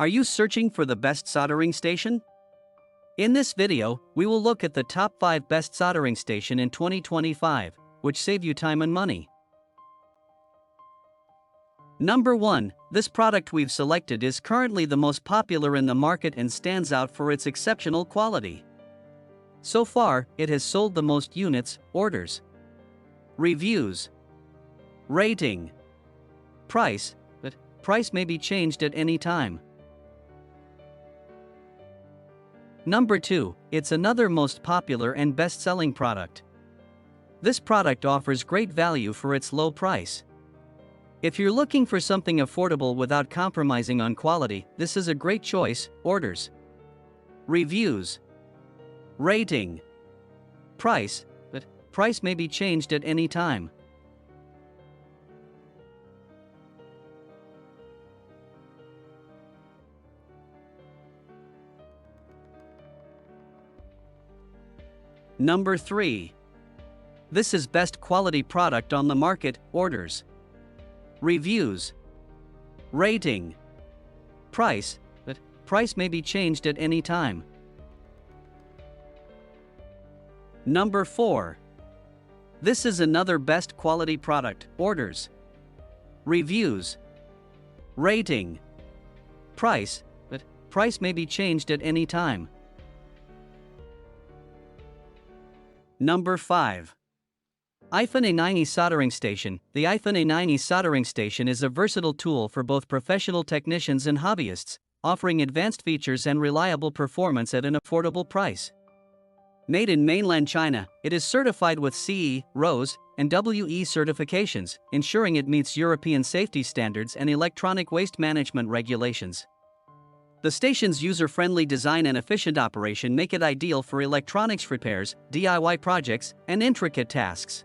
Are you searching for the best soldering station? In this video, we will look at the top 5 best soldering station in 2025, which save you time and money. Number 1. This product we've selected is currently the most popular in the market and stands out for its exceptional quality. So far, it has sold the most units, orders, reviews, rating, price, but price may be changed at any time. Number 2, it's another most popular and best-selling product. This product offers great value for its low price. If you're looking for something affordable without compromising on quality, this is a great choice. Orders, reviews, rating, price, but price may be changed at any time. Number 3. This is best quality product on the market. Orders, reviews, rating, price, but price may be changed at any time. Number 4. This is another best quality product. Orders, reviews, rating, price, but price may be changed at any time. Number 5. FNIRSI Soldering Station. The FNIRSI Soldering Station is a versatile tool for both professional technicians and hobbyists, offering advanced features and reliable performance at an affordable price. Made in mainland China, it is certified with CE, RoHS, and WE certifications, ensuring it meets European safety standards and electronic waste management regulations. The station's user-friendly design and efficient operation make it ideal for electronics repairs, DIY projects, and intricate tasks.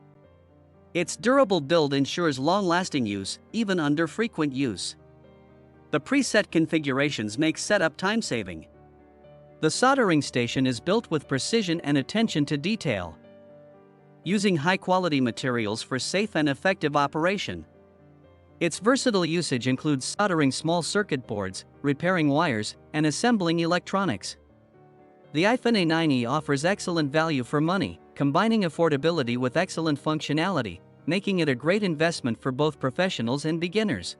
Its durable build ensures long-lasting use, even under frequent use. The preset configurations make setup time-saving. The soldering station is built with precision and attention to detail, using high-quality materials for safe and effective operation. Its versatile usage includes soldering small circuit boards, repairing wires, and assembling electronics. The FNIRSI offers excellent value for money, combining affordability with excellent functionality, making it a great investment for both professionals and beginners.